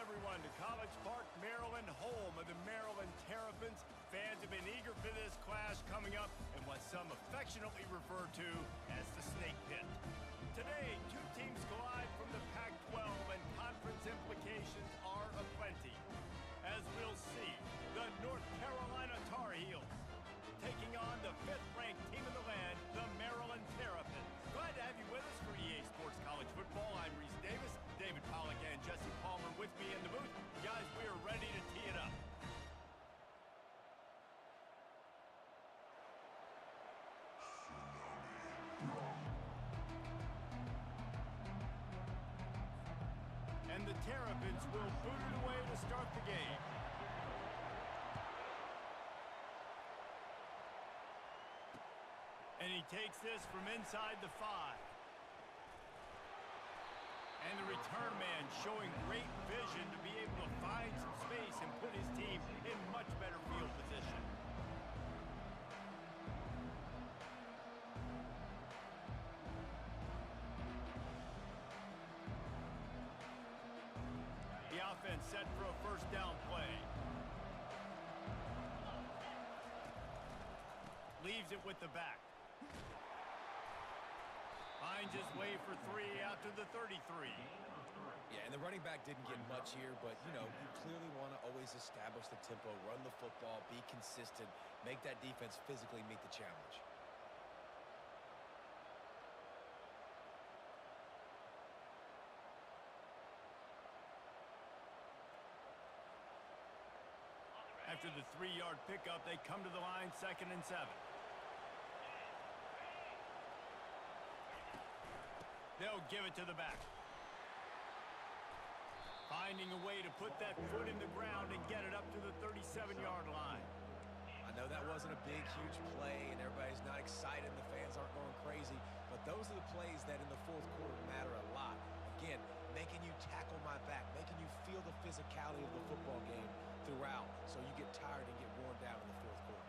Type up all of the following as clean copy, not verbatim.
everyone, to College Park, Maryland, home of the Maryland Terrapins. Fans have been eager for this clash coming up in what some affectionately refer to as the Snake Pit. Today, two teams collide from the Pac-12, and conference implications are aplenty. As we'll see, the North Carolina Tar Heels taking on the 5th-ranked team in the land, the Maryland Terrapins. Glad to have you with us for EA Sports College Football. I'm Reese Davis, David Pollack and Jesse Palmer with me in the booth. Guys, we are ready to tee it up. And the Terrapins will boot it away to start the game. And he takes this from inside the 5. And the return man showing great vision to be able to find some space and put his team in much better field position. The offense set for a first down play. Leaves it with the back. Finds his way for 3 out to the 33. Yeah, and the running back didn't get much here, but, you know, you clearly want to always establish the tempo, run the football, be consistent, make that defense physically meet the challenge. After the 3-yard pickup, they come to the line, 2nd and 7. They'll give it to the back. Finding a way to put that foot in the ground and get it up to the 37-yard line. I know that wasn't a big, huge play, and everybody's not excited, the fans aren't going crazy, but those are the plays that in the fourth quarter matter a lot. Again, making you tackle my back, making you feel the physicality of the football game throughout, so you get tired and get worn down in the fourth quarter.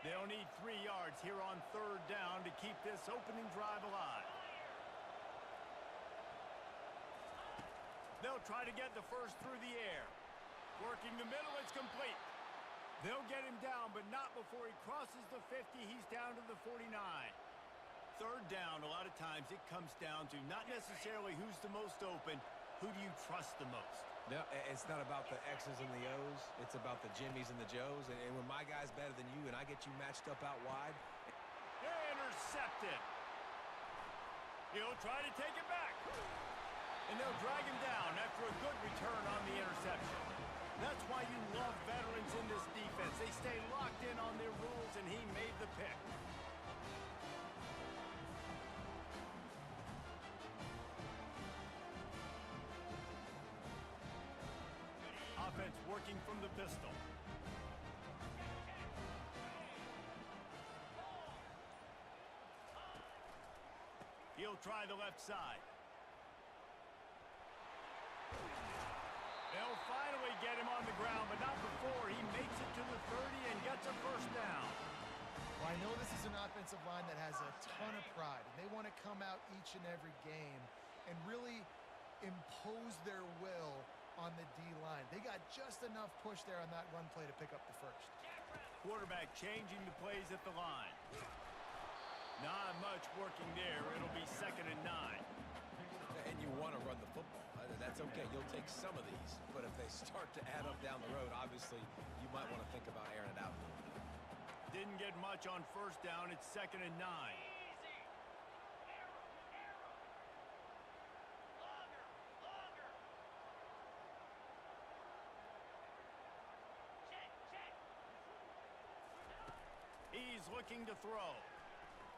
They'll need 3 yards here on 3rd down to keep this opening drive alive. They'll try to get the first through the air. Working the middle, it's complete. They'll get him down, but not before he crosses the 50. He's down to the 49. 3rd down, a lot of times it comes down to not necessarily who's the most open, who do you trust the most? No, it's not about the X's and the O's. It's about the Jimmies and the Joes. And when my guy's better than you and I get you matched up out wide. Intercepted. He'll try to take it back. And they'll drag him down after a good return on the interception. That's why you love veterans in this defense. They stay locked in on their rules, and he made the pick. Offense working from the pistol. He'll try the left side. They'll finally get him on the ground, but not before he makes it to the 30 and gets a first down. Well, I know this is an offensive line that has a ton of pride, and they want to come out each and every game and really impose their will on the D-line. They got just enough push there on that run play to pick up the first. Quarterback changing the plays at the line. Not much working there. It'll be 2nd and 9. And you want to run the football. That's okay. You'll take some of these. But if they start to add up down the road, obviously, you might want to think about airing it out a little bit. Didn't get much on 1st down. It's 2nd and 9. He's looking to throw.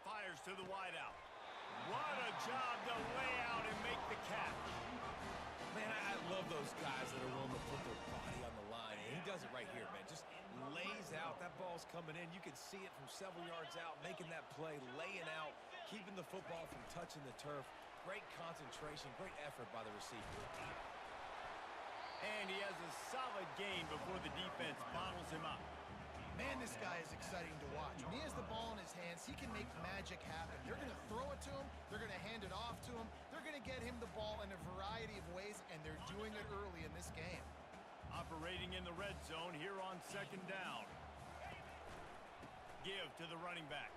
Fires to the wideout. What a job to lay out and make the catch. Man, I love those guys that are willing to put their body on the line. And he does it right here, man. Just lays out. That ball's coming in. You can see it from several yards out, making that play, laying out, keeping the football from touching the turf. Great concentration, great effort by the receiver. And he has a solid gain before the defense bottles him up. Man, this guy is exciting to watch. When he has the ball in his hands, he can make magic happen. They're going to throw it to him. They're going to hand it off to him. They're going to get him the ball in a variety of ways, and they're doing it early in this game. Operating in the red zone here on second down. Give to the running back.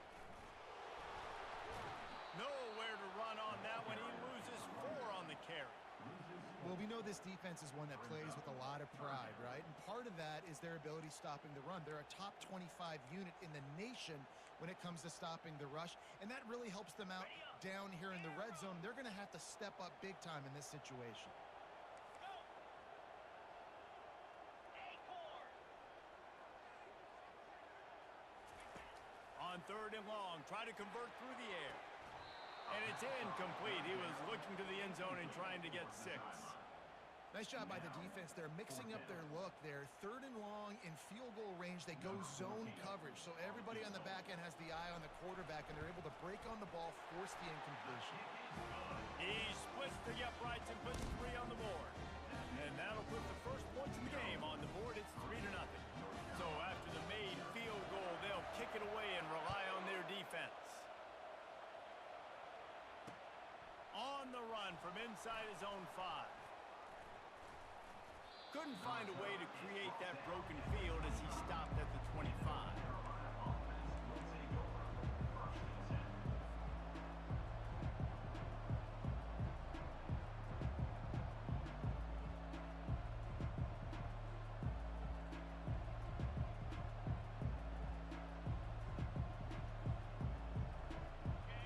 Nowhere to run on that one. He loses 4 on the carry. Well, we know this defense is one that plays with a lot of pride, right? And part of that is their ability stopping the run. They're a top 25 unit in the nation when it comes to stopping the rush, and that really helps them out down here in the red zone. They're going to have to step up big time in this situation. On third and long, try to convert through the air. And it's incomplete. He was looking to the end zone and trying to get 6. Nice job by the defense. They're mixing up their look there. Third and long in field goal range. They go zone coverage. So everybody on the back end has the eye on the quarterback, and they're able to break on the ball, force the incompletion. He splits the uprights and puts 3 on the board. And that'll put the first points in the game on the board. It's 3-0. So after the made field goal, they'll kick it away and rely on their defense. On the run from inside his own 5. Couldn't find a way to create that broken field as he stopped at the 25.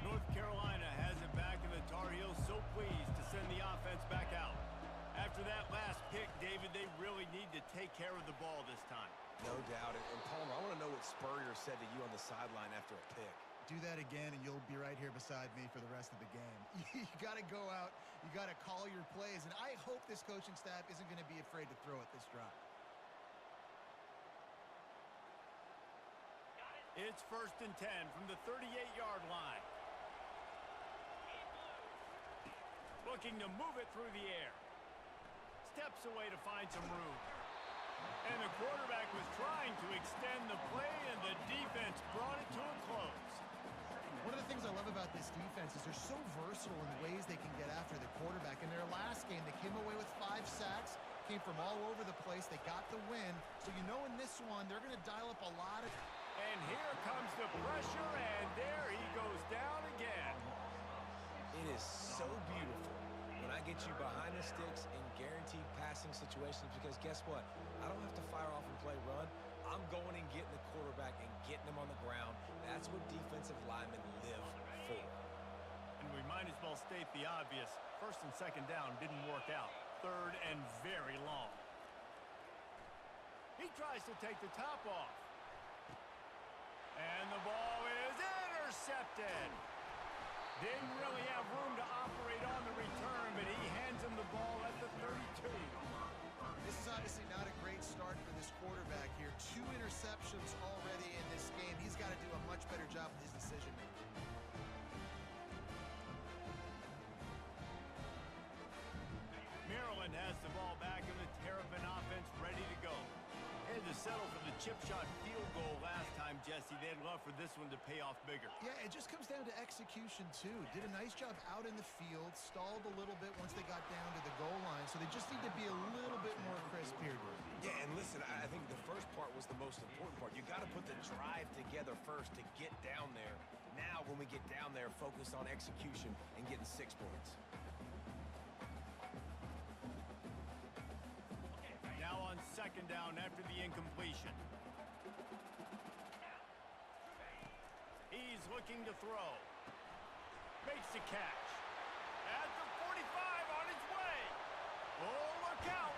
North Carolina has it back, and the Tar Heels so pleased to send the offense back out. After that last pick, David, they really need to take care of the ball this time. No doubt. And Palmer, I want to know what Spurrier said to you on the sideline after a pick. Do that again, and you'll be right here beside me for the rest of the game. You got to go out. You got to call your plays, and I hope this coaching staff isn't going to be afraid to throw it this drive. It's 1st and 10 from the 38-yard line. Looking to move it through the air. Steps away to find some room. And the quarterback was trying to extend the play, and the defense brought it to a close. One of the things I love about this defense is they're so versatile in the ways they can get after the quarterback. In their last game, they came away with 5 sacks, came from all over the place. They got the win. So you know in this one, they're going to dial up a lot of... And here comes the pressure, and there he goes down again. It is so beautiful when I get you behind the sticks in guaranteed passing situations, because guess what? I don't have to fire off and play run. I'm going and getting the quarterback and getting him on the ground. That's what defensive linemen live for. And we might as well state the obvious. 1st and 2nd down didn't work out. 3rd and very long. He tries to take the top off. And the ball is intercepted. Didn't really have room to operate on the return, but he hands him the ball at the 32. This is obviously not a great start for this quarterback here. 2 interceptions already in this game. He's got to do a much better job with his decision-making. Maryland has the ball back, and the Terrapin offense ready to go. Had to settle for the chip shot field goal last time, Jesse. They'd love for this one to pay off bigger. Yeah, it just comes down to execution, too. Did a nice job out in the field, stalled a little bit once they got down to the goal line, so they just need to be a little bit more crisp here. Yeah, and listen, I think the first part was the most important part. You got to put the drive together first to get down there. Now, when we get down there, focus on execution and getting 6 points. Now on 2nd down after the incompletion. He's looking to throw. Makes the catch. At the 45 on his way. Oh, look out.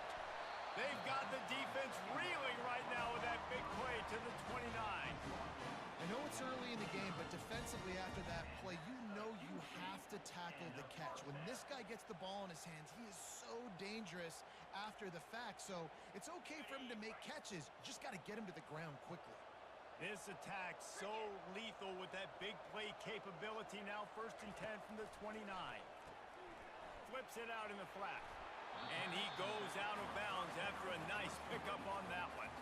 They've got the defense reeling right now with that big play to the 29. I know it's early in the game, but defensively after that play, you know you have to tackle the catch. When this guy gets the ball in his hands, he is so dangerous after the fact. So it's okay for him to make catches. You just got to get him to the ground quickly. This attack so lethal with that big play capability. Now 1st and 10 from the 29. Flips it out in the flat. And he goes out of bounds after a nice pickup on that one.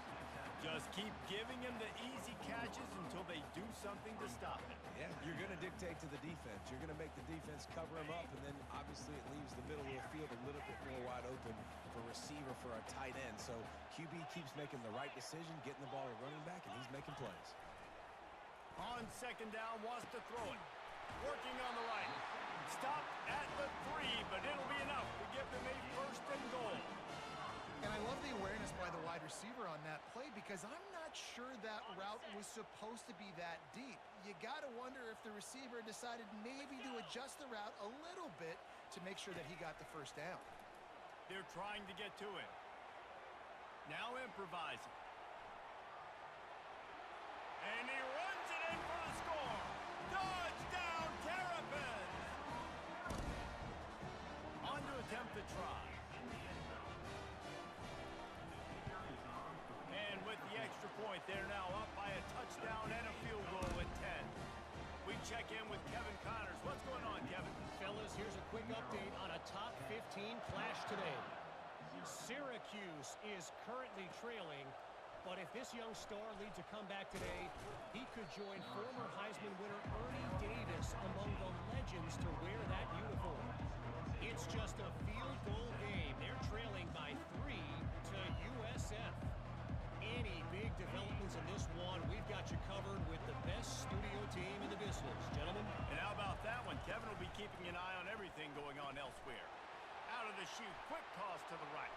Just Keep giving him the easy catches until they do something to stop it. Yeah, you're going to dictate to the defense. You're going to make the defense cover him up, and then obviously it leaves the middle of the field a little bit more wide open for receiver for a tight end. So QB keeps making the right decision, getting the ball to running back, and he's making plays. On second down, wants to throw it. Working on the right. Stopped at the 3, but it'll be enough to give them a first and goal. And I love the awareness by the wide receiver on that play because I'm not sure that route was supposed to be that deep. You got to wonder if the receiver decided maybe to adjust the route a little bit to make sure that he got the first down. They're trying to get to him. Now improvising. And he runs it in for the score. Touchdown, Terrapins! On to attempt the try. And with the extra point, they're now up by a touchdown and a field goal at 10. We check in with Kevin Connors. What's going on, Kevin? Fellas, here's a quick update on a top 15 clash today. Syracuse is currently trailing, but if this young star leads a comeback today, he could join former Heisman winner Ernie Davis among the legends to wear that uniform. It's just a field goal game. They're trailing by 3 to USF. Any big developments in this one, we've got you covered with the best studio team in the business, gentlemen. And how about that one? Kevin will be keeping an eye on everything going on elsewhere. Out of the chute, quick toss to the right.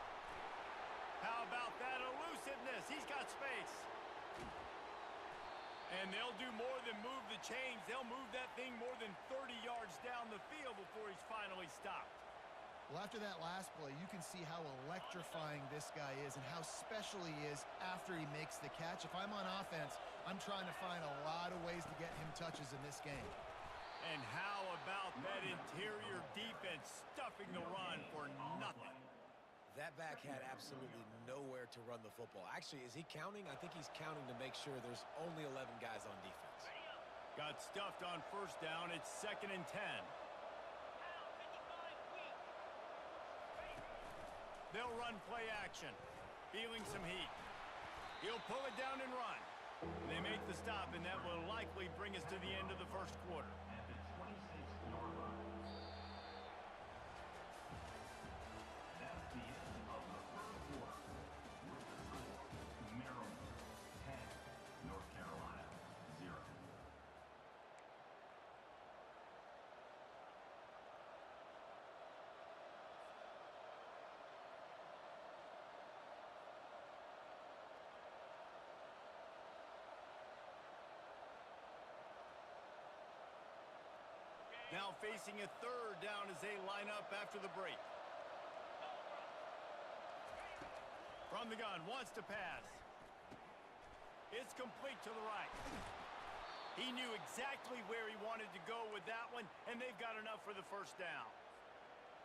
How about that elusiveness? He's got space. And they'll do more than move the chains. They'll move that thing more than 30 yards down the field before he's finally stopped. Well, after that last play, you can see how electrifying this guy is and how special he is after he makes the catch. If I'm on offense, I'm trying to find a lot of ways to get him touches in this game. And how about that interior defense stuffing the run for nothing? That back had absolutely nowhere to run the football. Actually, is he counting? I think he's counting to make sure there's only 11 guys on defense. Got stuffed on first down. It's 2nd and 10. They'll run play action. Feeling some heat. He'll pull it down and run. They make the stop, and that will likely bring us to the end of the first quarter. At the 26-yard line. That's the end of the first quarter. With the score, Maryland 10, North Carolina 0. Now facing a 3rd down as they line up after the break. From the gun, wants to pass. It's complete to the right. He knew exactly where he wanted to go with that one, and they've got enough for the first down.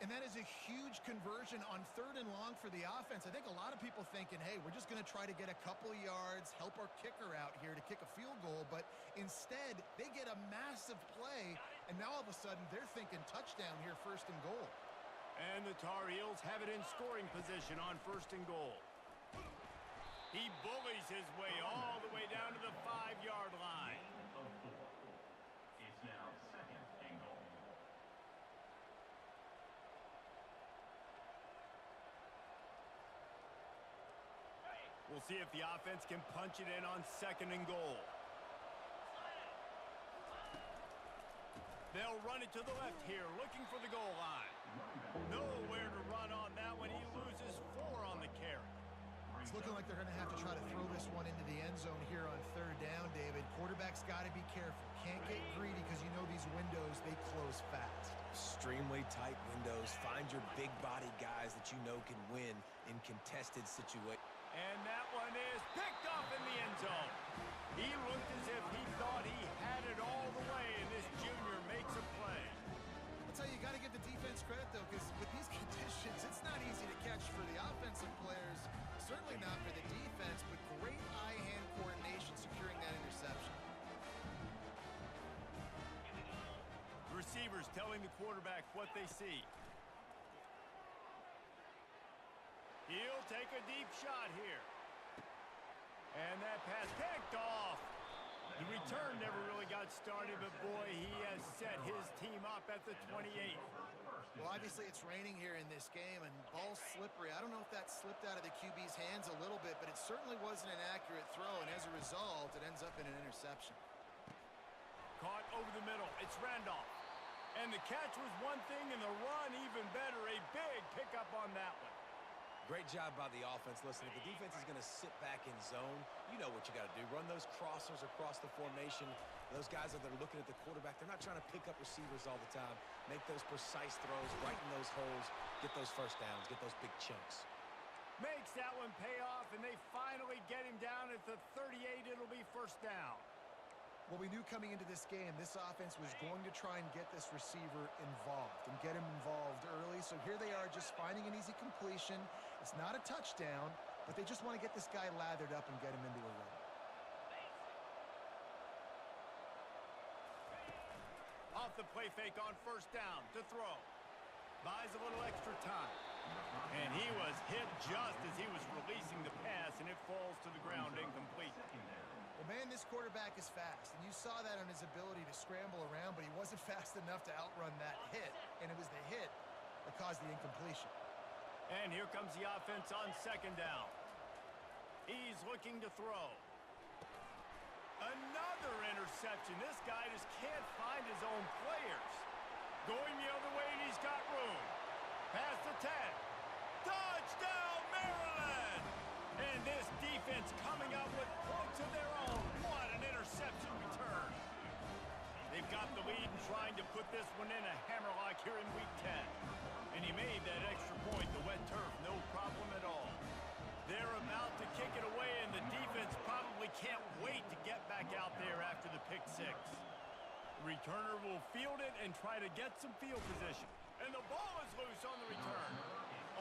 And that is a huge conversion on 3rd and long for the offense. I think a lot of people thinking, hey, we're just going to try to get a couple yards, help our kicker out here to kick a field goal. But instead, they get a massive play, and now all of a sudden they're thinking touchdown here, 1st and goal. And the Tar Heels have it in scoring position on 1st and goal. He bullies his way all the way down to the 5-yard line. Of 4. It's now 2nd and goal. We'll see if the offense can punch it in on 2nd and goal. They'll run it to the left here, looking for the goal line. Nowhere to run on that one. He loses 4 on the carry. It's looking like they're going to have to try to throw this one into the end zone here on 3rd down, David. Quarterback's got to be careful. Can't get greedy because you know these windows, they close fast. Extremely tight windows. Find your big body guys that you know can win in contested situations. And that one is picked off in the end zone. He looked as if he thought he had it all the way, and this junior makes a play. I'll tell you, you got to give the defense credit, though, because with these conditions, it's not easy to catch for the offensive players. Certainly not for the defense, but great eye-hand coordination securing that interception. Receivers telling the quarterback what they see. He'll take a deep shot here. And that pass picked off. The return never really got started, but boy, he has set his team up at the 28. Well, obviously it's raining here in this game, and ball's slippery. I don't know if that slipped out of the QB's hands a little bit, but it certainly wasn't an accurate throw, and as a result, it ends up in an interception. Caught over the middle. It's Randolph. And the catch was one thing, and the run even better. A big pickup on that one. Great job by the offense. Listen, if the defense is going to sit back in zone, you know what you got to do. Run those crossers across the formation. Those guys that are looking at the quarterback, they're not trying to pick up receivers all the time. Make those precise throws, right in those holes, get those first downs, get those big chunks. Makes that one pay off, and they finally get him down at the 38. It'll be first down. Well, we knew coming into this game, this offense was going to try and get this receiver involved and get him involved early. So here they are just finding an easy completion. It's not a touchdown, but they just want to get this guy lathered up and get him into a run. Off the play fake on first down to throw. Buys a little extra time. And he was hit just as he was releasing the pass, and it falls to the ground incomplete. Well, man, this quarterback is fast, and you saw that on his ability to scramble around, but he wasn't fast enough to outrun that hit, and it was the hit that caused the incompletion. And here comes the offense on second down. He's looking to throw. Another interception. This guy just can't find his own players. Going the other way, and he's got room. Past the 10. Touchdown, Maryland! And this defense coming up with points of their own. What an interception return. They've got the lead and trying to put this one in a hammerlock here in week 10. And he made that extra point, the wet turf, no problem at all. They're about to kick it away, and the defense probably can't wait to get back out there after the pick six. The returner will field it and try to get some field position. And the ball is loose on the return.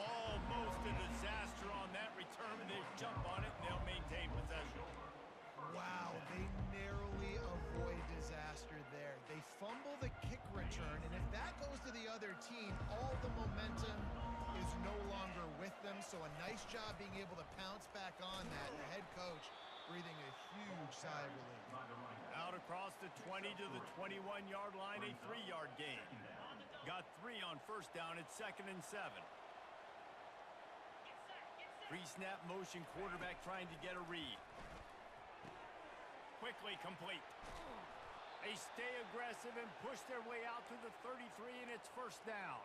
Almost a disaster on that return, and they jump on it, and they'll maintain possession. Wow, they narrowly avoid disaster there. They fumble the kick return, and if that goes to the other team, all the momentum is no longer with them. So a nice job being able to pounce back on that. The head coach breathing a huge sigh of relief. Out across the 20 to the 21-yard line, a 3-yard gain. Got 3 on first down at 2nd and 7. Pre-snap motion, quarterback trying to get a read. Quickly complete. They stay aggressive and push their way out to the 33, and it's first down.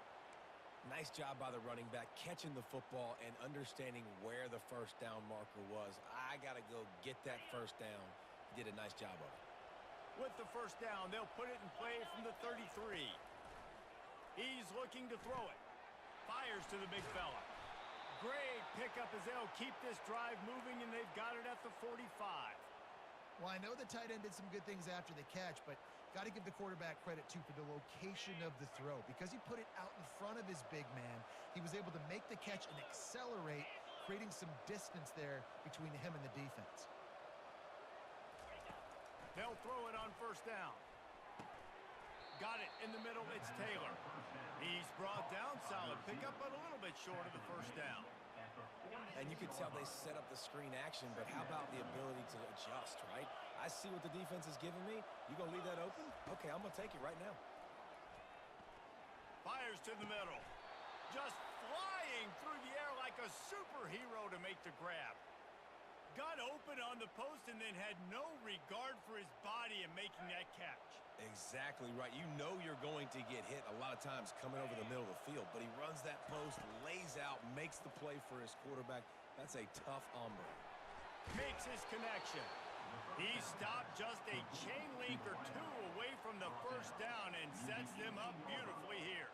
Nice job by the running back, catching the football and understanding where the first down marker was. I got to go get that first down. He did a nice job of it. With the first down, they'll put it in play from the 33. He's looking to throw it. Fires to the big fella. Great pickup as they'll keep this drive moving, and they've got it at the 45. Well, I know the tight end did some good things after the catch, but got to give the quarterback credit, too, for the location of the throw. Because he put it out in front of his big man, he was able to make the catch and accelerate, creating some distance there between him and the defense. They'll throw it on first down. Got it in the middle. It's Taylor. He's brought down. Solid pickup, but a little bit short of the first down. And you can tell they set up the screen action, but how about the ability to adjust, right? I see what the defense is giving me. You going to leave that open? Okay, I'm going to take it right now. Fires to the middle. Just flying through the air like a superhero to make the grab. Got open on the post and then had no regard for his body in making that catch. Exactly right. You know you're going to get hit a lot of times coming over the middle of the field, but he runs that post, lays out, makes the play for his quarterback. That's a tough hombre. Makes his connection. He stopped just a chain link or two away from the first down and sets them up beautifully here.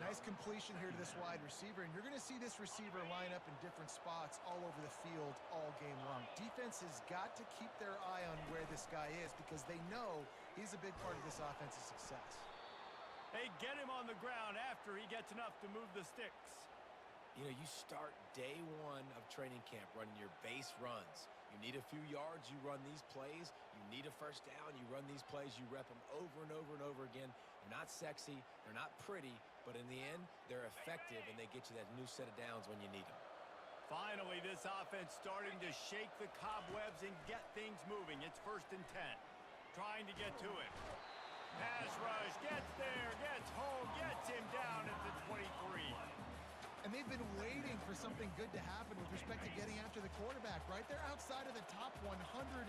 Nice completion here to this wide receiver, and you're going to see this receiver line up in different spots all over the field all game long. Defense has got to keep their eye on where this guy is because they know he's a big part of this offensive success. They get him on the ground after he gets enough to move the sticks. You know, you start day one of training camp running your base runs. You need a few yards, you run these plays. You need a first down, you run these plays. You rep them over and over and over again. They're not sexy, they're not pretty, but in the end, they're effective, and they get you that new set of downs when you need them. Finally, this offense starting to shake the cobwebs and get things moving. It's 1st and 10. Trying to get to it. Pass rush, gets there, gets home, gets him down at the 23. And they've been waiting for something good to happen with respect to getting after the quarterback, right? They're outside of the top 100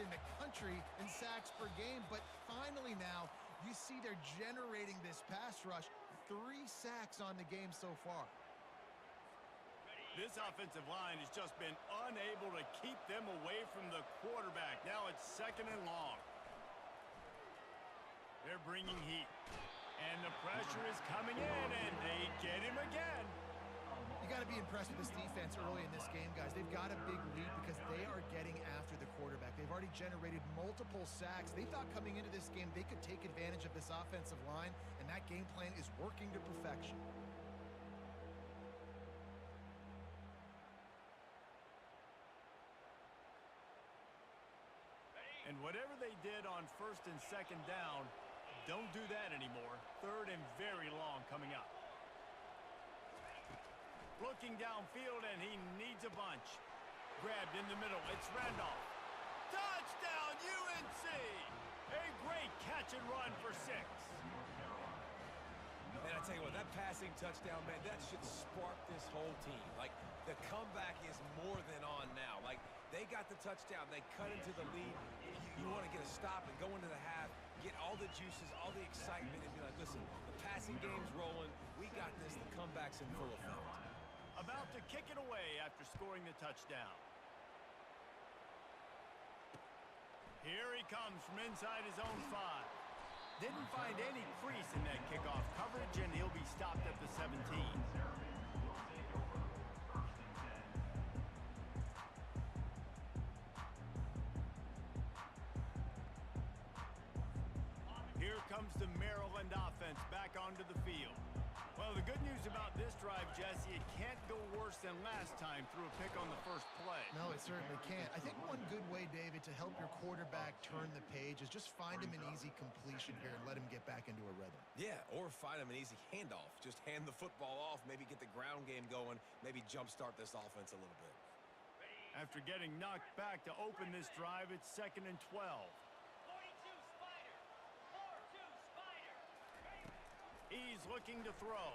in the country in sacks per game, but finally now you see they're generating this pass rush. 3 sacks on the game so far. This offensive line has just been unable to keep them away from the quarterback. Now it's 2nd and long. They're bringing heat. And the pressure is coming in, and they get him again. You got to be impressed with this defense early in this game, guys. They've got a big lead because they are getting after the quarterback. They've already generated multiple sacks. They thought coming into this game they could take advantage of this offensive line, and that game plan is working to perfection. And whatever they did on 1st and 2nd down, don't do that anymore. 3rd and very long coming up. Looking downfield, and he needs a bunch. Grabbed in the middle. It's Randolph. Touchdown, UNC! A great catch and run for 6. And I tell you what, that passing touchdown, man, that should spark this whole team. Like, the comeback is more than on now. Like, they got the touchdown. They cut into the lead. You want to get a stop and go into the half, get all the juices, all the excitement, and be like, listen, the passing game's rolling. We got this. The comeback's in full effect. About to kick it away after scoring the touchdown. Here he comes from inside his own 5. Didn't find any crease in that kickoff coverage, and he'll be stopped at the 17. Here comes the Maryland offense back onto the field. Well, the good news about this drive, Jesse, it can't go worse than last time through a pick on the first play. No, it certainly can't. I think one good way, David, to help your quarterback turn the page is just find him an easy completion here and let him get back into a rhythm. Yeah, or find him an easy handoff. Just hand the football off, maybe get the ground game going, maybe jumpstart this offense a little bit. After getting knocked back to open this drive, it's 2nd and 12. He's looking to throw.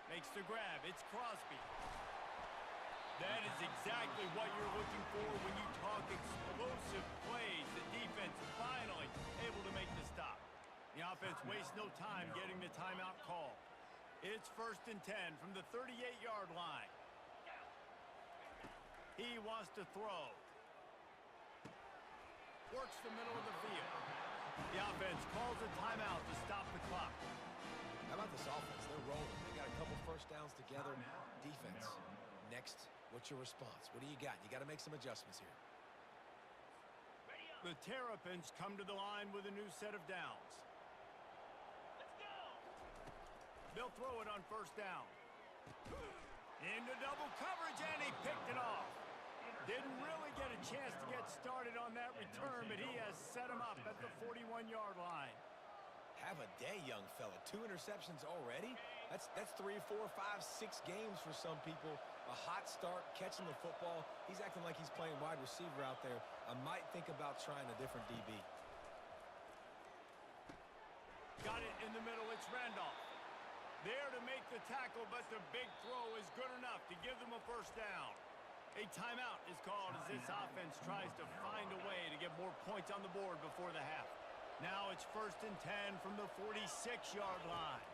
Makes the grab. It's Crosby. That is exactly what you're looking for when you talk explosive plays. The defense finally able to make the stop. The offense wastes no time getting the timeout call. It's 1st and 10 from the 38-yard line. He wants to throw. Works the middle of the field. The offense calls a timeout to stop the clock. How about this offense? They're rolling. They got a couple first downs together. Defense. Next, what's your response? What do you got? You got to make some adjustments here. The Terrapins come to the line with a new set of downs. Let's go! They'll throw it on 1st down. Into double coverage, and he picked it off. Didn't really get a chance to get started on that return, but he has set him up at the 41-yard line. Have a day, young fella. 2 interceptions already? That's 3, 4, 5, 6 games for some people. A hot start, catching the football. He's acting like he's playing wide receiver out there. I might think about trying a different DB. Got it in the middle. It's Randolph. There to make the tackle, but the big throw is good enough to give them a 1st down. A timeout is called as this offense tries to find a way to get more points on the board before the half. Now it's 1st and 10 from the 46-yard line.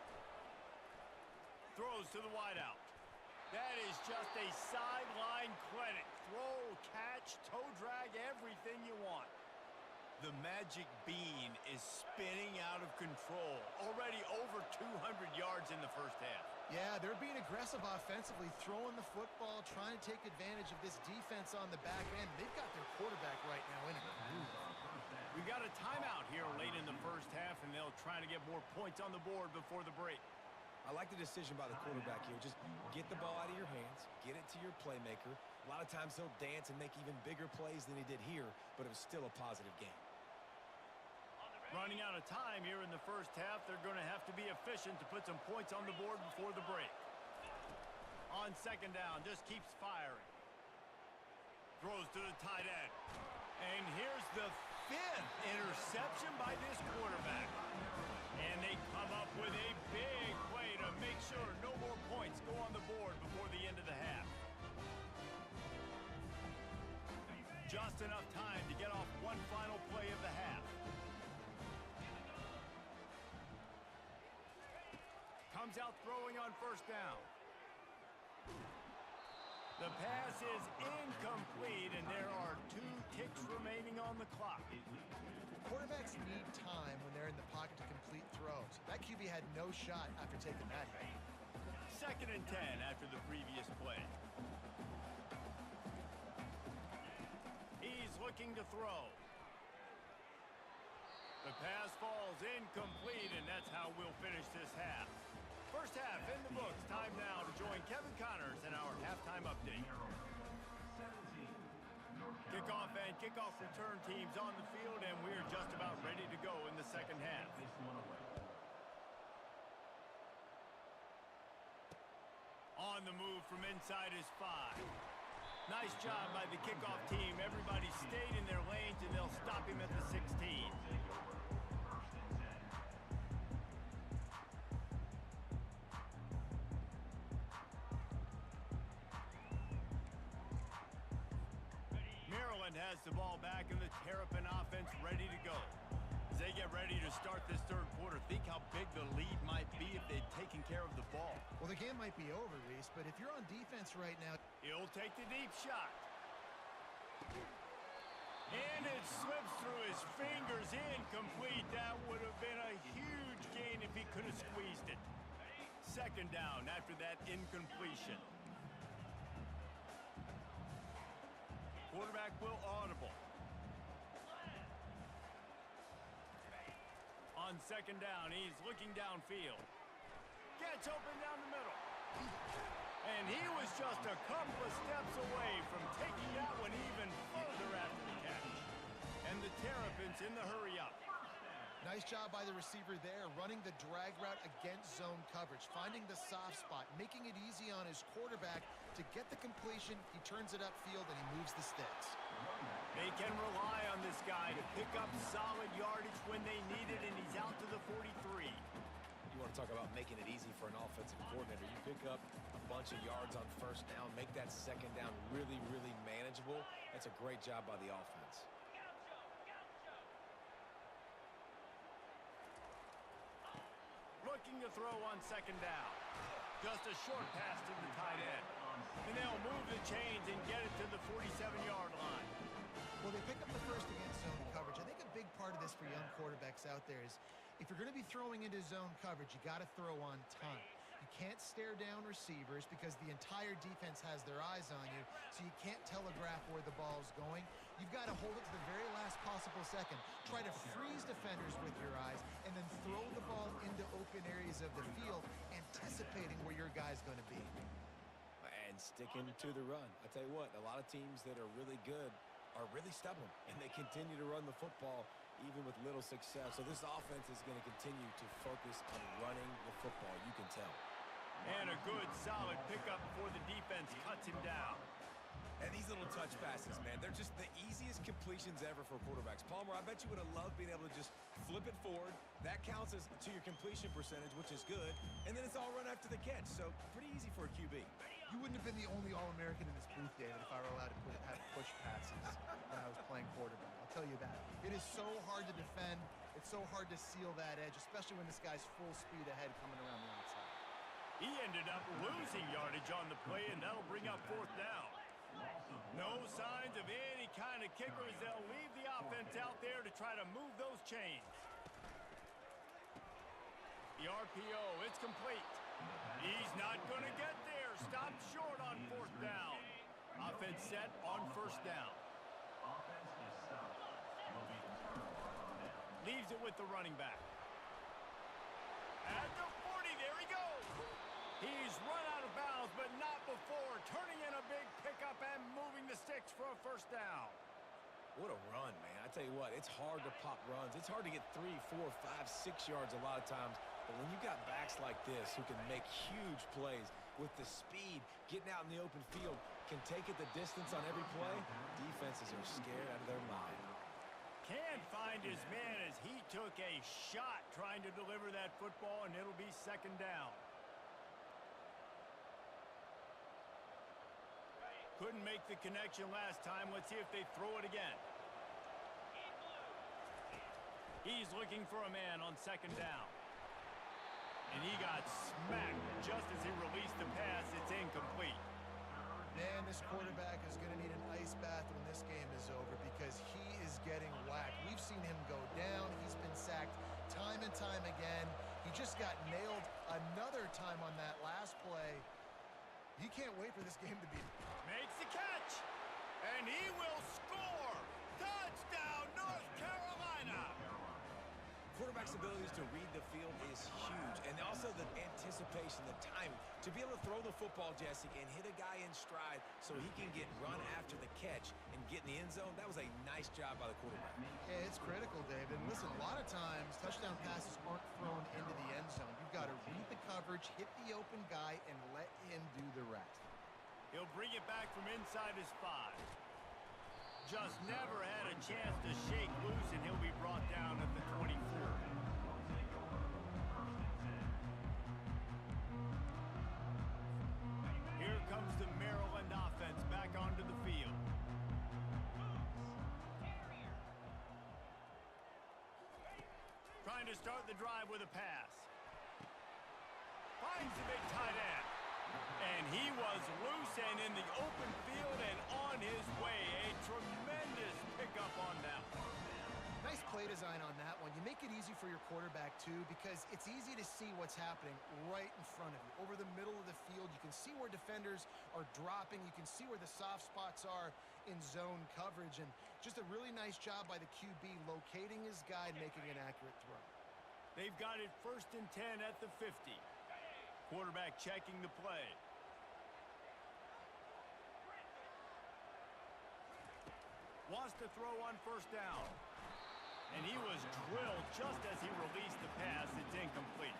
Throws to the wideout. That is just a sideline clinic. Throw, catch, toe drag, everything you want. The magic bean is spinning out of control. Already over 200 yards in the first half. Yeah, they're being aggressive offensively, throwing the football, trying to take advantage of this defense on the back end. They've got their quarterback right now in it. We got a timeout here late in the first half, and they'll try to get more points on the board before the break. I like the decision by the quarterback here. Just get the ball out of your hands, get it to your playmaker. A lot of times he'll dance and make even bigger plays than he did here, but it was still a positive game. Running out of time here in the first half, they're going to have to be efficient to put some points on the board before the break. On second down, just keeps firing. Throws to the tight end. And here's the 5th interception by this quarterback. And they come up with a big play to make sure no more points go on the board before the end of the half. Just enough time to get off one final play of the half. Comes out throwing on first down. The pass is incomplete, and there are 2 ticks remaining on the clock. Quarterbacks need time when they're in the pocket to complete throws. That QB had no shot after taking that hit. 2nd and 10 after the previous play. He's looking to throw. The pass falls incomplete, and that's how we'll finish this half. First half in the books. Time now to join Kevin Connors in our halftime update. Kickoff and kickoff return teams on the field, and we're just about ready to go in the second half. On the move from inside is 5. Nice job by the kickoff team. Everybody stayed in their lanes, and they'll stop him at the 16. Maryland has the ball back, and the Terrapin offense ready to go. As they get ready to start this third quarter, think how big the lead might be if they'd taken care of the ball. Well, the game might be over, Reese, but if you're on defense right now... He'll take the deep shot. And it slips through his fingers, incomplete. That would have been a huge gain if he could have squeezed it. 2nd down after that incompletion. Quarterback will audible. On 2nd down, he's looking downfield. Gets open down the middle. And he was just a couple of steps away from taking that one even further after the catch. And the Terrapins in the hurry up. Nice job by the receiver there, running the drag route against zone coverage, finding the soft spot, making it easy on his quarterback to get the completion. He turns it upfield, and he moves the sticks. They can rely on this guy to pick up solid yardage when they need it, and he's out to the 43. You want to talk about making it easy for an offensive coordinator. You pick up a bunch of yards on first down, make that 2nd down really, really manageable. That's a great job by the offense. Looking to throw on 2nd down. Just a short pass to the tight end. And they'll move the chains and get it to the 47-yard line. Well, they pick up the first against zone coverage. I think a big part of this for young quarterbacks out there is if you're going to be throwing into zone coverage, you got to throw on time. You can't stare down receivers because the entire defense has their eyes on you, so you can't telegraph where the ball's going. You've got to hold it to the very last possible second. Try to freeze defenders with your eyes, and then throw the ball into open areas of the field, anticipating where your guy's going to be. And sticking to the run. I tell you what, a lot of teams that are really good are really stubborn, and they continue to run the football even with little success. So this offense is going to continue to focus on running the football, you can tell. And a good, solid pickup before the defense cuts him down. And these little touch passes, man, they're just the easiest completions ever for quarterbacks. Palmer, I bet you would have loved being able to just flip it forward. That counts as to your completion percentage, which is good. And then it's all run after the catch, so pretty easy for a QB. You wouldn't have been the only All-American in this booth, David, if I were allowed to have push passes when I was playing quarterback. I'll tell you that. It is so hard to defend. It's so hard to seal that edge, especially when this guy's full speed ahead coming around the outside. He ended up losing yardage on the play, and that'll bring up 4th down. No signs of any kind of kickers. They'll leave the offense out there to try to move those chains. The RPO, it's complete. He's not going to get there. Stopped short on 4th down. Offense set on 1st down. Leaves it with the running back. At the 40, there he goes. He's run out of bounds, but not before. Turning in a big pickup and moving the sticks for a 1st down. What a run, man. I tell you what, it's hard to pop runs. It's hard to get 3, 4, 5, 6 yards a lot of times. But when you got backs like this who can make huge plays, with the speed, getting out in the open field, can take it the distance on every play. Defenses are scared out of their mind. Can't find his man as he took a shot trying to deliver that football, and it'll be second down. Couldn't make the connection last time. Let's see if they throw it again. He's looking for a man on second down. And he got smacked just as he released the pass. It's incomplete. Man, this quarterback is going to need an ice bath when this game is over because he is getting whacked. We've seen him go down. He's been sacked time and time again. He just got nailed another time on that last play. He can't wait for this game to be. Makes the catch, and he will score. Touchdown, North Carolina. Quarterback's abilities to read the field is huge, and also the anticipation, the timing. To be able to throw the football, Jesse, and hit a guy in stride so he can get run after the catch and get in the end zone, that was a nice job by the quarterback. Yeah, it's critical, David. And listen, a lot of times, touchdown passes aren't thrown into the end zone. You've got to read the coverage, hit the open guy, and let him do the rest. He'll bring it back from inside his 5. Just never had a chance to shake loose, and he'll be brought down at the 24. Here comes the Maryland offense back onto the field. Trying to start the drive with a pass. Finds the big tight end. And he was loose and in the open field and on his way. A tremendous pickup on that one. Nice play design on that one. You make it easy for your quarterback, too, because it's easy to see what's happening right in front of you. Over the middle of the field, you can see where defenders are dropping. You can see where the soft spots are in zone coverage. And just a really nice job by the QB locating his guy and making an accurate throw. They've got it 1st and 10 at the 50. Quarterback checking the play. Wants to throw on 1st down. And he was drilled just as he released the pass. It's incomplete.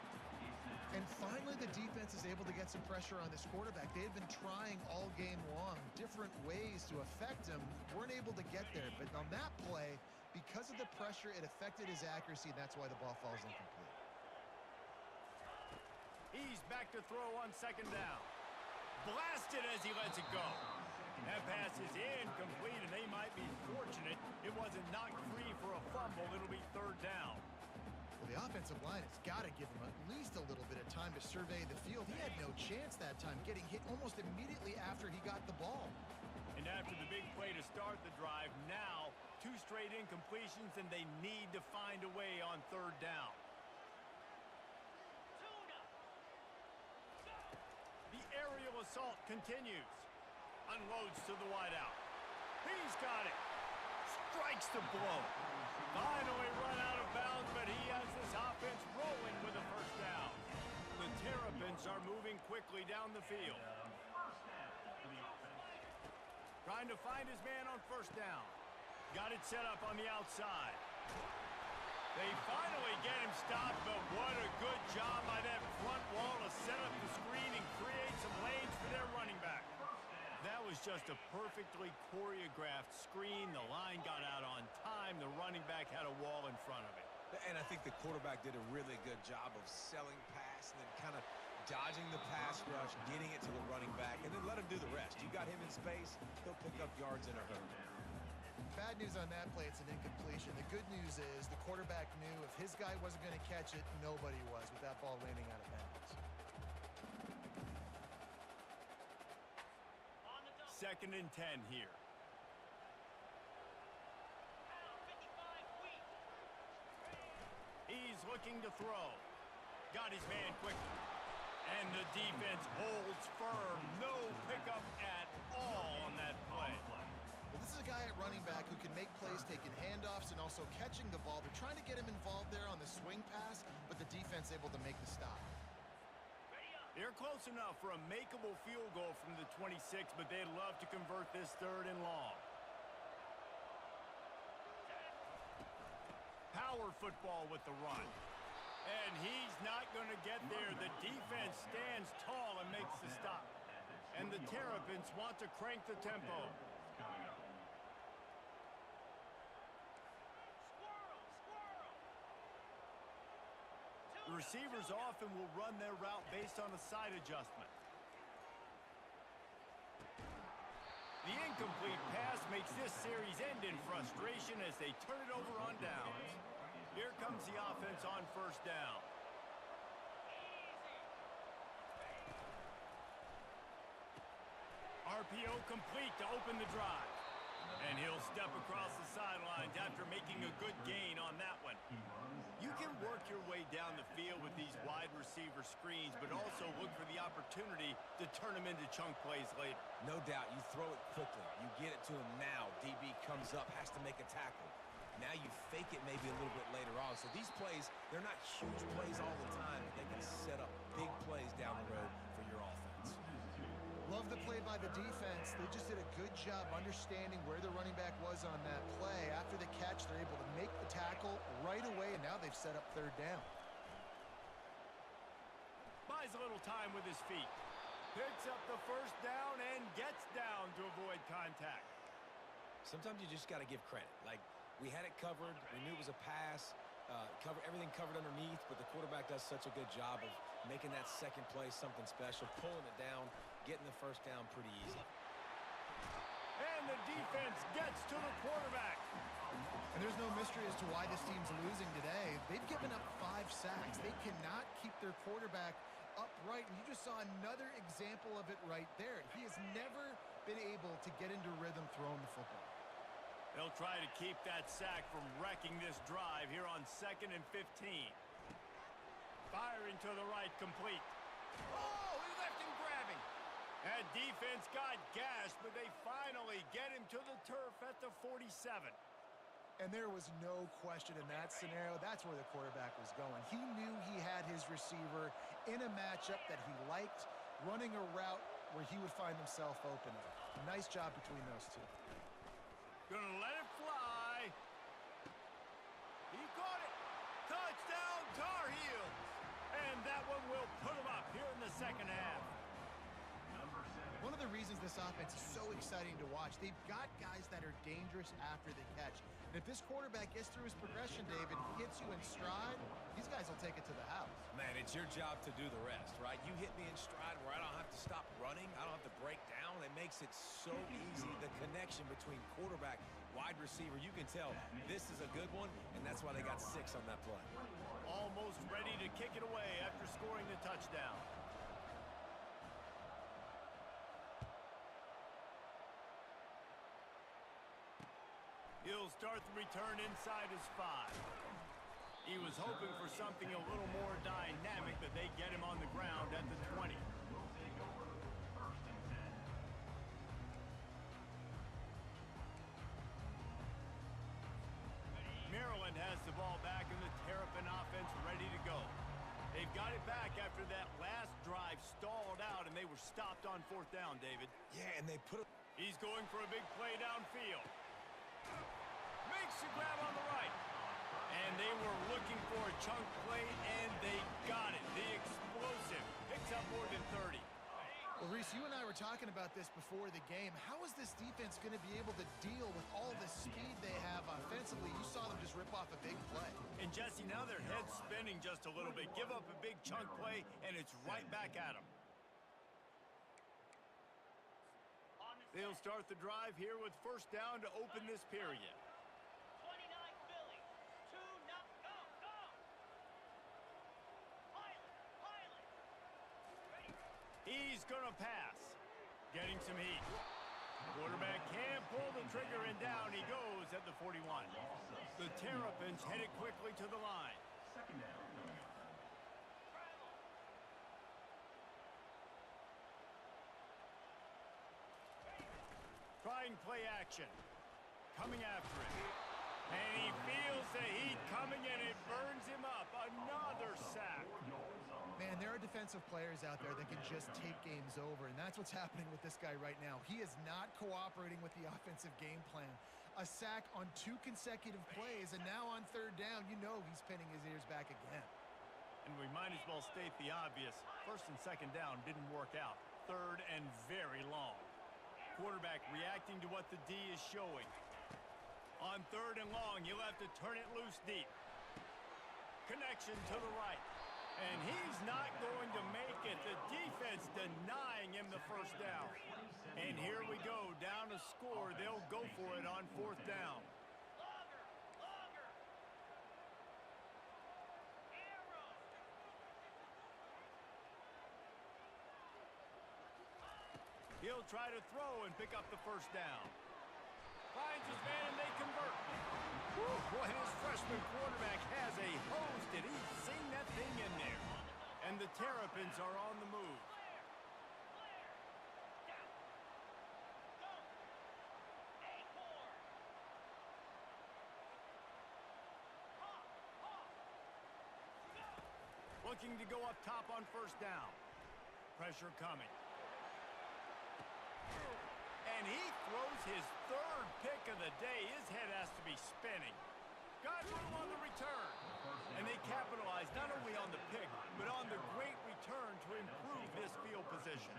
And finally, the defense is able to get some pressure on this quarterback. They had been trying all game long, different ways to affect him. Weren't able to get there. But on that play, because of the pressure, it affected his accuracy, and that's why the ball falls incomplete. He's back to throw on 2nd down. Blasted as he lets it go. That pass is incomplete, and they might be fortunate it wasn't knocked free for a fumble. It'll be 3rd down. Well, the offensive line has got to give him at least a little bit of time to survey the field. He had no chance that time, getting hit almost immediately after he got the ball. And after the big play to start the drive, now 2 straight incompletions, and they need to find a way on 3rd down. The aerial assault continues. Unloads to the wideout. He's got it. Strikes the blow. Finally run out of bounds, but he has this offense rolling with a 1st down. The Terrapins are moving quickly down the field. Trying to find his man on 1st down. Got it set up on the outside. They finally get him stopped, but what a good job by that front wall to set up the screen and create some lanes for their running back. That was just a perfectly choreographed screen. The line got out on time. The running back had a wall in front of it. And I think the quarterback did a really good job of selling pass and then kind of dodging the pass rush, getting it to the running back, and then let him do the rest. You got him in space, he'll pick up yards in a hurry. Bad news on that play, it's an incompletion. The good news is the quarterback knew if his guy wasn't going to catch it, nobody was with that ball landing out of bounds. 2nd and 10 here. He's looking to throw. Got his man quickly. And the defense holds firm. No pickup at all on that play. Well, this is a guy at running back who can make plays taking handoffs and also catching the ball. They're trying to get him involved there on the swing pass, but the defense able to make the stop. They're close enough for a makeable field goal from the 26, but they'd love to convert this 3rd and long. Power football with the run. And he's not going to get there. The defense stands tall and makes the stop. And the Terrapins want to crank the tempo. The receivers often will run their route based on a side adjustment. The incomplete pass makes this series end in frustration as they turn it over on downs. Here comes the offense on first down. RPO complete to open the drive. And he'll step across the sidelines after making a good gain on that one. You can work your way down the field with these wide receiver screens, but also look for the opportunity to turn them into chunk plays later. No doubt, you throw it quickly. You get it to him now. DB comes up, has to make a tackle. Now you fake it maybe a little bit later on. So these plays, they're not huge plays all the time, but they can set up big plays down the road for your offense. Love the play by the defense. They just did a good job understanding where the running back was on that play. After the catch, they're able to make the tackle right away, and now they've set up third down. Buys a little time with his feet. Picks up the first down and gets down to avoid contact. Sometimes you just got to give credit. Like, we had it covered. We knew it was a pass. Everything covered underneath, but the quarterback does such a good job of making that second play something special, pulling it down, getting the first down pretty easy. And the defense gets to the quarterback. And there's no mystery as to why this team's losing today. They've given up 5 sacks. They cannot keep their quarterback upright, and you just saw another example of it right there. He has never been able to get into rhythm throwing the football. They'll try to keep that sack from wrecking this drive here on 2nd and 15. Firing to the right, complete. Oh, he left him grabbing. That defense got gashed, but they finally get him to the turf at the 47. And there was no question in that scenario. That's where the quarterback was going. He knew he had his receiver in a matchup that he liked, running a route where he would find himself open. Nice job between those two. Gonna let it fly. He caught it. Touchdown, Tar Heels. And that one will put him up here in the second half. One of the reasons this offense is so exciting to watch, they've got guys that are dangerous after the catch. And if this quarterback gets through his progression, David, hits you in stride, these guys will take it to the house. Man, it's your job to do the rest, right? You hit me in stride where I don't have to stop running. I don't have to break down. It makes it so easy. The connection between quarterback, wide receiver, you can tell this is a good one, and that's why they got 6 on that play. Almost ready to kick it away after scoring the touchdown. He'll start the return inside his 5. He was hoping for something a little more dynamic, but they get him on the ground at the 20. Maryland has the ball back and the Terrapin offense ready to go. They've got it back after that last drive stalled out, and they were stopped on 4th down, David. Yeah, and they put it. He's going for a big play downfield. Makes the grab on the right. And they were looking for a chunk play, and they got it. The explosive picks up more than 30. Well, Reese, you and I were talking about this before the game. How is this defense going to be able to deal with all the speed they have offensively? You saw them just rip off a big play. And, Jesse, now their head's spinning just a little bit. Give up a big chunk play, and it's right back at them. They'll start the drive here with first down to open this period. 29 Philly. 2 now. Go, go. Pilot. Ready. He's going to pass. Getting some heat. Quarterback can't pull the trigger, and down he goes at the 41. The Terrapins headed quickly to the line. Second down. Trying play action. Coming after it. And he feels the heat coming, and it burns him up. Another sack. Man, there are defensive players out there that can just take games over, and that's what's happening with this guy right now. He is not cooperating with the offensive game plan. A sack on 2 consecutive plays, and now on 3rd down, you know he's pinning his ears back again. And we might as well state the obvious. First and second down didn't work out. Third and very long. Quarterback reacting to what the D is showing. On third and long, he'll have to turn it loose deep. Connection to the right. And he's not going to make it. The defense denying him the first down. And here we go, down to score. They'll go for it on fourth down. He'll try to throw and pick up the first down. Finds his man and they convert. Whew, boy, his freshman quarterback has a hose. Did he sing that thing in there? And the Terrapins are on the move. Looking to go up top on first down. Pressure coming. And he throws his third pick of the day. His head has to be spinning. Got room on the return. And they capitalize not only on the pick, but on the great return to improve this field position.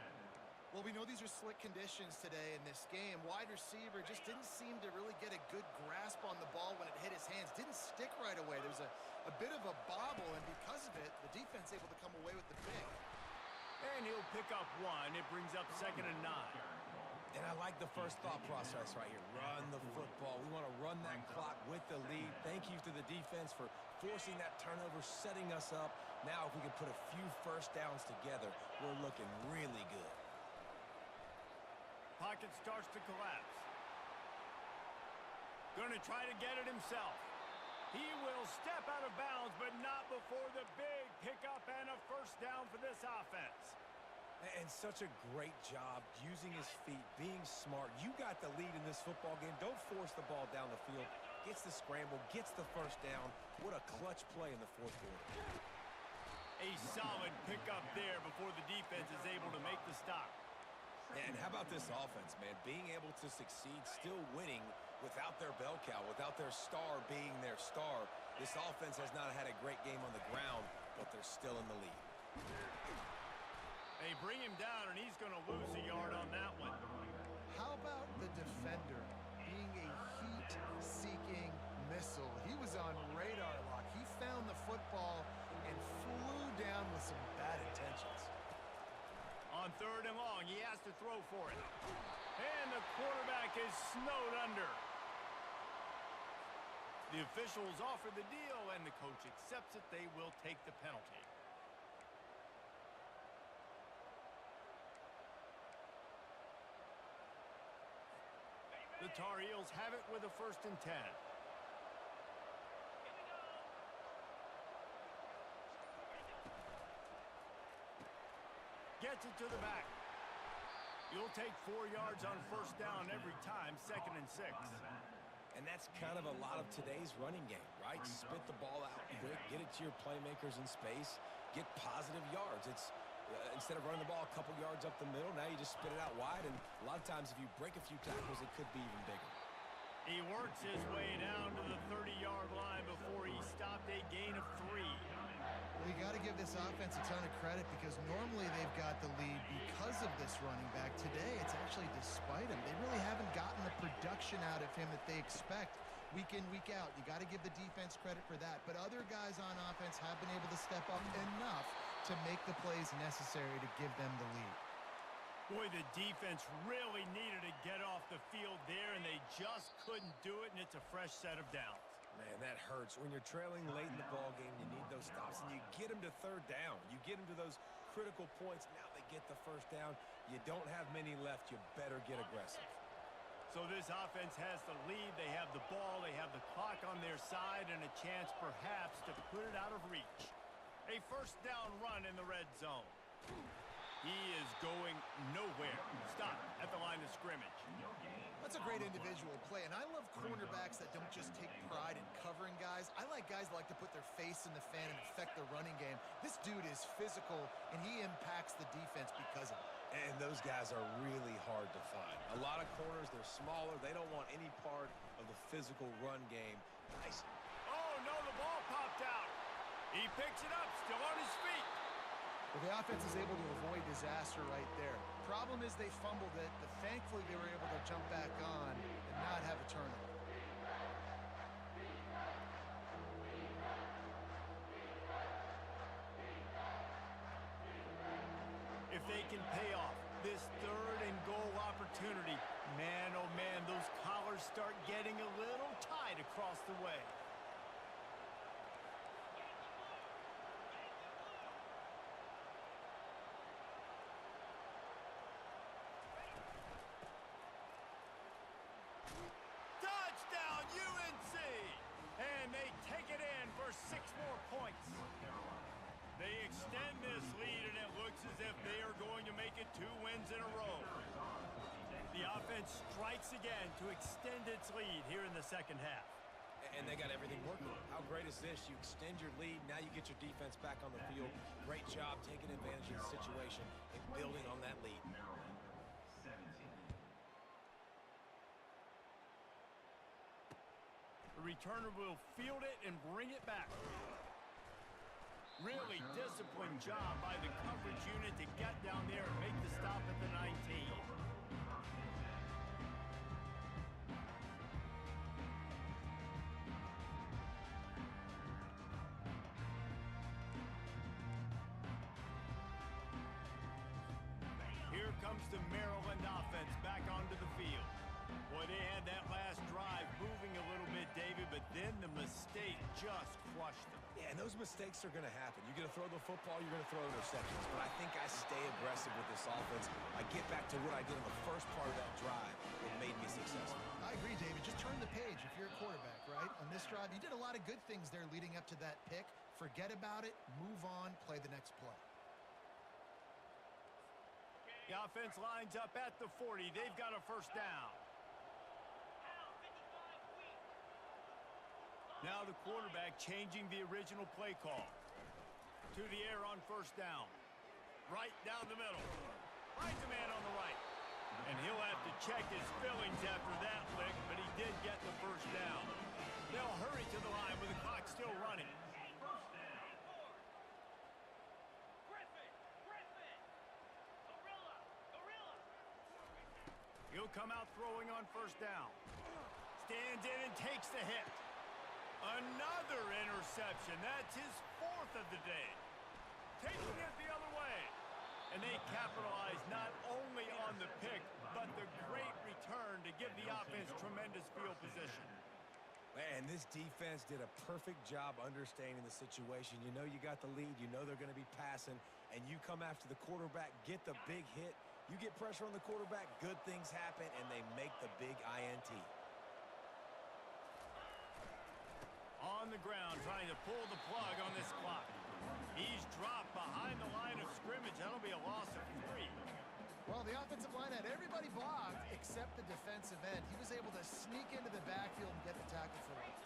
Well, we know these are slick conditions today in this game. Wide receiver just didn't seem to really get a good grasp on the ball when it hit his hands. Didn't stick right away. There was a bit of a bobble, and because of it, the defense able to come away with the pick. And he'll pick up one. It brings up 2nd and 9. And I like the first thought process right here. Run the football. We want to run that clock with the lead. Thank you to the defense for forcing that turnover, setting us up. Now if we can put a few first downs together, we're looking really good. Pocket starts to collapse. Going to try to get it himself. He will step out of bounds, but not before the big pickup and a first down for this offense. And such a great job using his feet, being smart. You got the lead in this football game. Don't force the ball down the field. Gets the scramble, gets the first down. What a clutch play in the fourth quarter. A solid pickup there before the defense is able to make the stop. And how about this offense, man? Being able to succeed, still winning without their bell cow, without their star being their star. This offense has not had a great game on the ground, but they're still in the lead. They bring him down, and he's going to lose a yard on that one. How about the defender being a heat-seeking missile? He was on radar lock. He found the football and flew down with some bad intentions. On third and long, he has to throw for it. And the quarterback is snowed under. The officials offer the deal, and the coach accepts it. They will take the penalty. The Tar Heels have it with a 1st and 10. Gets it to the back. You'll take 4 yards on first down every time, 2nd and 6. And that's kind of a lot of today's running game, right? Spit the ball out quick, get it to your playmakers in space, get positive yards. It's instead of running the ball a couple yards up the middle, now you just spit it out wide, and a lot of times if you break a few tackles, it could be even bigger. He works his way down to the 30-yard line before he stopped a gain of 3. Well, you got to give this offense a ton of credit because normally they've got the lead because of this running back. Today, it's actually despite him. They really haven't gotten the production out of him that they expect week in, week out. You got to give the defense credit for that. But other guys on offense have been able to step up enough to make the plays necessary to give them the lead. Boy, the defense really needed to get off the field there, and they just couldn't do it, and it's a fresh set of downs. Man, that hurts. When you're trailing late in the ball game, you need those stops, and you get them to third down. You get them to those critical points. Now they get the first down. You don't have many left. You better get aggressive. So this offense has the lead. They have the ball. They have the clock on their side and a chance perhaps to put it out of reach. A first down run in the red zone. He is going nowhere. Stop at the line of scrimmage. That's a great individual play, and I love cornerbacks that don't just take pride in covering guys. I like guys that like to put their face in the fan and affect the running game. This dude is physical, and he impacts the defense because of it. And those guys are really hard to find. A lot of corners, they're smaller. They don't want any part of the physical run game. Nice. Oh, no, the ball popped out. He picks it up, still on his feet. Well, the offense is able to avoid disaster right there. Problem is they fumbled it, but thankfully they were able to jump back on and not have a turnover. If they can pay off this 3rd and goal opportunity, man, oh man, those collars start getting a little tight across the way. Touchdown, UNC! And they take it in for 6 more points. They extend this lead, and it looks as if they are going to make it 2 wins in a row. The offense strikes again to extend its lead here in the second half. And they got everything working. How great is this? You extend your lead, now you get your defense back on the field. Great job taking advantage of the situation and building on that lead. Maryland, 17. The returner will field it and bring it back. Really disciplined job by the coverage unit to get down there and make the stop at the 19. Here comes the Maryland offense back onto the field. Boy, they had that last drive moving a little bit, David, but then the mistake just crushed them. Yeah, and those mistakes are going to happen. You're going to throw the football, you're going to throw interceptions. But I think I stay aggressive with this offense. I get back to what I did in the first part of that drive that made me successful. I agree, David. Just turn the page if you're a quarterback, right? On this drive, you did a lot of good things there leading up to that pick. Forget about it, move on, play the next play. The offense lines up at the 40. They've got a first down. Now the quarterback changing the original play call. To the air on first down. Right down the middle. Finds a man on the right. And he'll have to check his fillings after that lick, but he did get the first down. They'll hurry to the line with the clock still running. He'll come out throwing on first down. Stands in and takes the hit. Another interception. That's his 4th of the day. Taking it the other way. And they capitalize not only on the pick, but the great return to give the offense tremendous field position. Man, this defense did a perfect job understanding the situation. You know you got the lead. You know they're going to be passing. And you come after the quarterback, get the big hit. You get pressure on the quarterback, good things happen, and they make the big INT. On the ground, trying to pull the plug on this clock. He's dropped behind the line of scrimmage. That'll be a loss of 3. Well, the offensive line had everybody blocked except the defensive end. He was able to sneak into the backfield and get the tackle for once.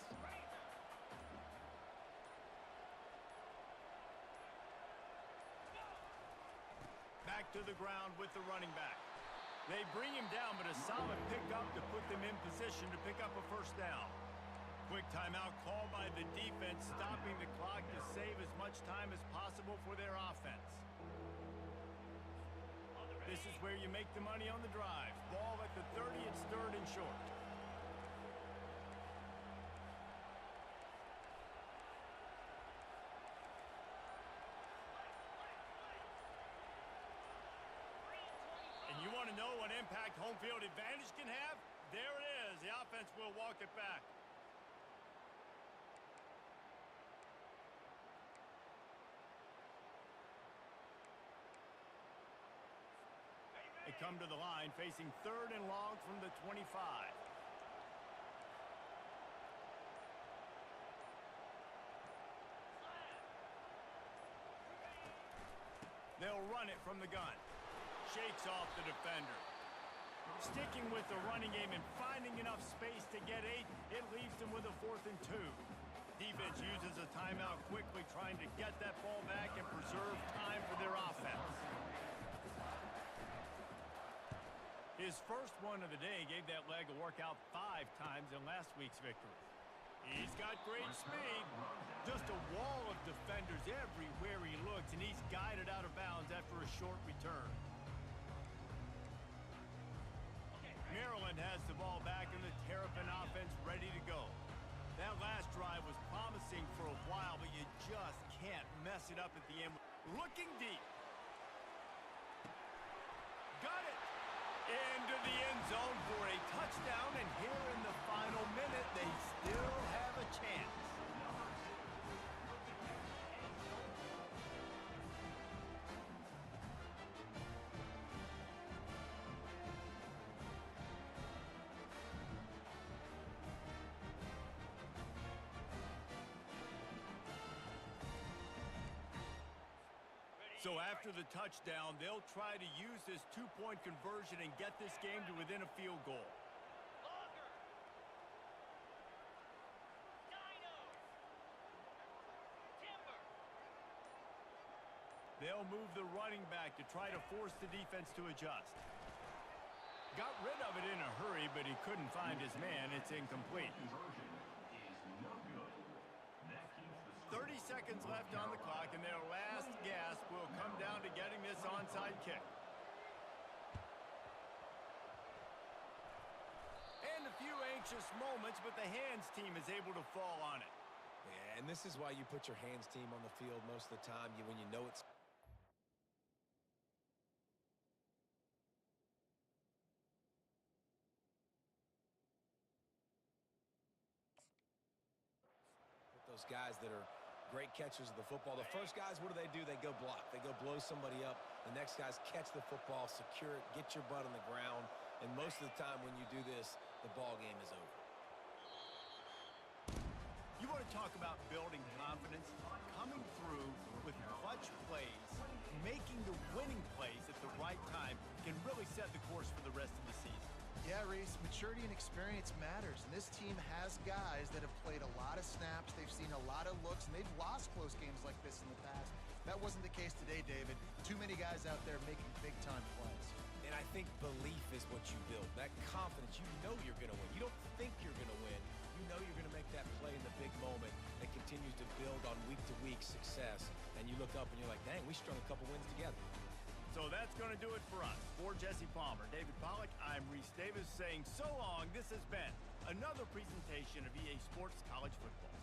Back to the ground with the running back. They bring him down, but a solid pickup to put them in position to pick up a first down. Quick timeout called by the defense, stopping the clock to save as much time as possible for their offense. This is where you make the money on the drive. Ball at the 30, it's 3rd and short. And you want to know what impact home field advantage can have? There it is. The offense will walk it back. They come to the line facing 3rd and long from the 25. They'll run it from the gun. Shakes off the defender. Sticking with the running game and finding enough space to get 8, it leaves them with a 4th and 2. Defense uses a timeout quickly, trying to get that ball back and preserve time for their offense. His first one of the day gave that leg a workout 5 times in last week's victory. He's got great speed. Just a wall of defenders everywhere he looks, and he's guided out of bounds after a short return. Maryland has the ball back and the Terrapin offense ready to go. That last drive was promising for a while, but you just can't mess it up at the end. Looking deep. Got it. Into the end zone for a touchdown, and here in the final minute, they still have a chance. So after the touchdown, they'll try to use this two-point conversion and get this game to within a field goal. Longer. Dino. Timber. They'll move the running back to try to force the defense to adjust. Got rid of it in a hurry, but he couldn't find his man. It's incomplete. Conversion is no good. That keeps the 30 seconds left on the clock, and their last gasp will come down to getting this onside kick. And a few anxious moments, but the hands team is able to fall on it. Yeah, and this is why you put your hands team on the field most of the time when you know it's those guys that are great catchers of the football. The first guys, what do? They go block. They go blow somebody up. The next guys catch the football, secure it, get your butt on the ground. And most of the time when you do this, the ball game is over. You want to talk about building confidence? Coming through with clutch plays, making the winning plays at the right time can really set the course for the rest of the season. Yeah, Reese, maturity and experience matters, and this team has guys that have played a lot of snaps, they've seen a lot of looks, and they've lost close games like this in the past. That wasn't the case today, David. Too many guys out there making big-time plays. And I think belief is what you build. That confidence, you know you're going to win. You don't think you're going to win. You know you're going to make that play in the big moment that continues to build on week-to-week success. And you look up and you're like, dang, we strung a couple wins together. So that's going to do it for us. For Jesse Palmer, David Pollack, I'm Reese Davis saying so long. This has been another presentation of EA Sports College Football.